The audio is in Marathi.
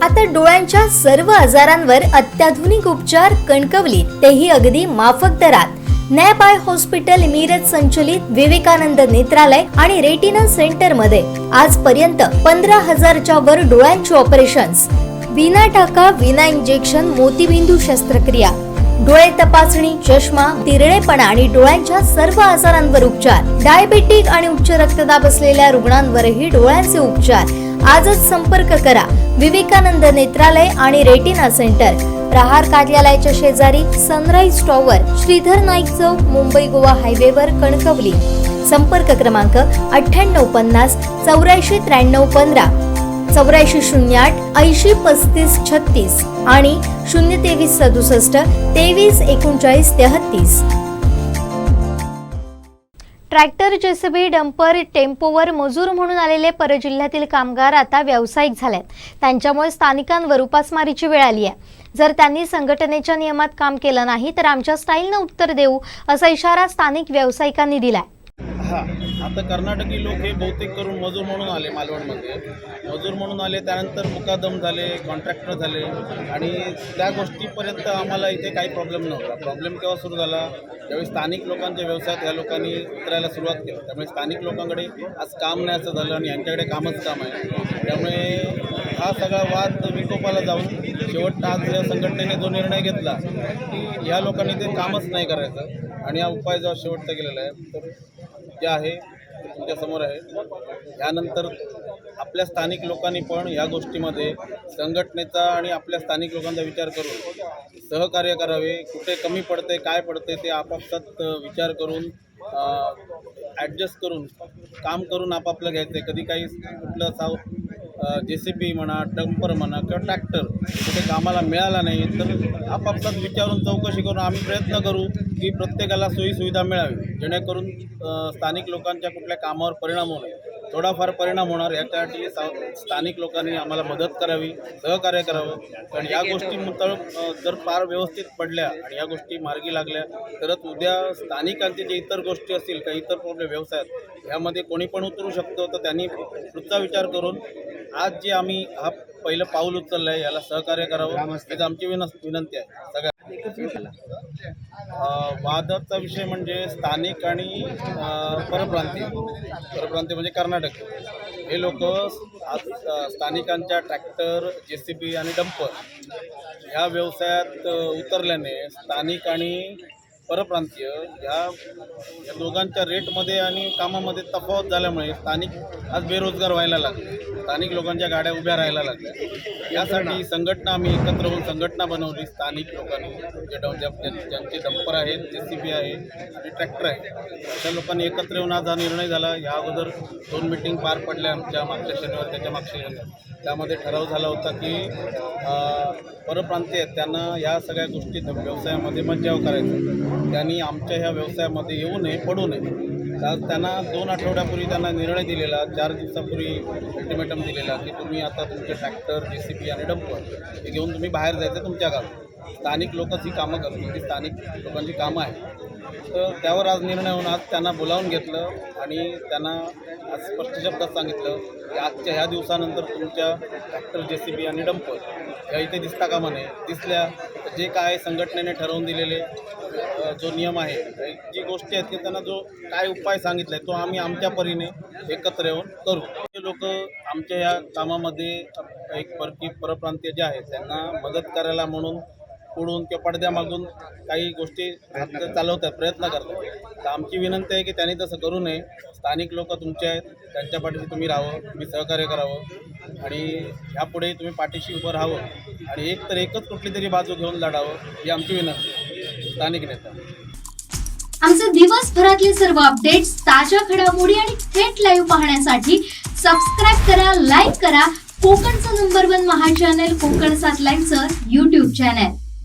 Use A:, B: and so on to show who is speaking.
A: आता डोळ्यांच्या सर्व आजारांवर अत्याधुनिक उपचार कणकवलीत, तेही अगदी माफक दरात. नॅप आय हॉस्पिटल मिरज संचलित विवेकानंद नेत्रालय आणि रेटिना सेंटर मध्ये आजपर्यंत 15,000च्या वर डोळ्यांची ऑपरेशन्स, विना टाका विना इंजेक्शन मोतीबिंदू शस्त्रक्रिया, डोळे तपासणी, चष्मा, तिरळेपणा आणि डोळ्यांच्या सर्व आजारांवर उपचार, डायबेटिक आणि उच्च रक्तदाब असलेल्या रुग्णांवरही डोळ्यांचे उपचार. आजच संपर्क करा विवेकानंद नेत्रालय आणि रेटिना सेंटर, प्रहार कार्यालयाच्या शेजारी, सनराइज टॉवर, श्रीधर नाईक चौक, मुंबई गोवा हायवेवर, कणकवली. संपर्क क्रमांक 9850 84 93 15, 8408 80 35 36 आणि 023 67 23 39 33. ट्रॅक्टर, जेसीबी, डंपर, टेम्पोवर मजूर म्हणून आलेले परजिल्ह्यातील कामगार आता व्यावसायिक झालेत. त्यांच्यामुळे स्थानिकांवर उपासमारीची वेळ आली आहे. जर त्यांनी संघटनेच्या नियमात काम केलं नाही तर आमच्या स्टाईलनं उत्तर देऊ, असा इशारा स्थानिक व्यावसायिकांनी दिलाय.
B: आता कर्नाटकी लोक हे बहुतेक करून मजूर म्हणून आले. मालवणमध्ये मजूर म्हणून आले, त्यानंतर मुकादम झाले, कॉन्ट्रॅक्टर झाले आणि त्या गोष्टीपर्यंत आम्हाला इथे काही प्रॉब्लेम नव्हता. प्रॉब्लेम केव्हा सुरू झाला, ज्यावेळी स्थानिक लोकांच्या व्यवसायात या लोकांनी उतरायला सुरुवात केली. त्यामुळे स्थानिक लोकांकडे आज काम नाही असं झालं आणि यांच्याकडे कामच काम आहे. त्यामुळे हा सगळा वाद विकोपाला जाऊन शेवट आज या संघटनेने जो निर्णय घेतला की या लोकांनी ते कामच नाही करायचं आणि हा उपाय जो शेवटचा केलेला आहे तर जे आहे ते तुमच्यासमोर आहे. यानंतर आपल्या स्थानिक लोकांनी पण या गोष्टीमध्ये संघटनेचा आणि आपल्या स्थानिक लोकांचा विचार करून सहकार्य करावे. कुठे कमी पडते, काय पडते ते आपापसात विचार करून ॲडजस्ट करून काम करून आपापलं घ्यायचं आहे. कधी काही कुठलं JCB म्हणा, डंपर म्हणा किंवा ट्रॅक्टर कुठे कामाला मिळाला नाही तर आपापसात विचारून चौकशी करून आम्ही प्रयत्न करू की प्रत्येकाला सोयीसुविधा मिळावी, जेणेकरून स्थानिक लोकांच्या कुठल्या कामावर परिणाम होऊ नये. थोडाफार परिणाम होणार याच्यासाठी स्थानिक लोकांनी आम्हाला मदत करावी, सहकार्य करावं. कारण या गोष्टी जर फार व्यवस्थित पडल्या आणि या गोष्टी मार्गी लागल्या तरच उद्या स्थानिकांचे जे इतर गोष्टी असतील काही इतर प्रॉब्लेम व्यवसायात यामध्ये कोणी पण उतरू शकतो. तर त्यांनी पुढचा विचार करून आज जे आम्ही हा पहिलं पाऊल उचललं आहे याला सहकार्य करावं हीच आमची विनंती आहे सगळ्या. वादाचा विषय म्हणजे स्थानिक आणि परप्रांतीय म्हणजे कर्नाटक हे लोक आज स्थानिकांच्या ट्रॅक्टर, JCB आणि डंपर ह्या व्यवसायात उतरल्याने स्थानिक आणि परप्रांतीय या दोघांच्या रेटमध्ये आणि कामामध्ये तफावत झाल्यामुळे स्थानिक आज बेरोजगार व्हायला लागले. स्थानिक लोकांच्या गाड्या उभ्या राहायला लागल्या. यासाठी संघटना आम्ही एकत्र होऊन संघटना बनवली. स्थानिक लोकांनी ज्यांचे डंपर आहेत, JCB आहे आणि ट्रॅक्टर आहे अशा लोकांनी एकत्र येऊन आज हा निर्णय झाला. या अगोदर 2 मीटिंग पार पडल्या आमच्या मागच्या शनिवार, त्याच्या मागच्या शनिवार. त्यामध्ये ठराव झाला होता की परप्रांतीय त्यांना या सगळ्या गोष्टीत व्यवसायामध्ये मज्जाव करायचा, त्यांनी आमच्या ह्या व्यवसायामध्ये येऊ नये, पडू नये. आज त्यांना 2 आठवड्यापूर्वी त्यांना निर्णय दिलेला, 4 दिवसापूर्वी अल्टिमेटम दिलेला की तुम्ही आता तुमचे ट्रॅक्टर, JCB आणि डंपर हे घेऊन तुम्ही बाहेर जायचं तुमच्या गावात. स्थानिक लोकच ही कामं करतात, ती स्थानिक लोकांची कामं आहेत. तर त्यावर आज निर्णय होऊन आज त्यांना बोलावून घेतलं आणि त्यांना आज स्पष्ट शब्दात सांगितलं की आजच्या ह्या दिवसानंतर तुमच्या ट्रॅक्टर, JCB आणि डंपर या इथे दिसता कामा नये. दिसल्या जे काय संघटनेने ठरवून दिलेले जो नियम आहे, जी गोष्टी आहेत की त्यांना जो काय उपाय सांगितला आहे तो आम्ही आमच्या परीने एकत्र येऊन करू. हे लोक आमच्या ह्या कामामध्ये एक परप्रांतीय जे आहेत त्यांना मदत करायला म्हणून पुढून किंवा पडद्यामागून काही गोष्टी चालवतात, प्रयत्न करतात. तर आमची विनंती आहे की त्यांनी तसं करू नये. स्थानिक लोक तुमचे आहेत, त्यांच्या पाठीशी तुम्ही राहावं, तुम्ही सहकार्य करावं आणि ह्यापुढे तुम्ही पाठीशी उभं राहावं आणि एकच कुठली तरी बाजू घेऊन लढावं ही आमची विनंती आहे स्थानिक नेता.
C: आमचे दिवसभरातले सर्व अपडेट्स, ताज्या घडामोडी आणि थेट लाईव्ह पाहण्यासाठी सबस्क्राईब करा, लाईक करा कोकणचं नंबर 1 महा चॅनल कोकण 7 लाईव्हचं YouTube चॅनल.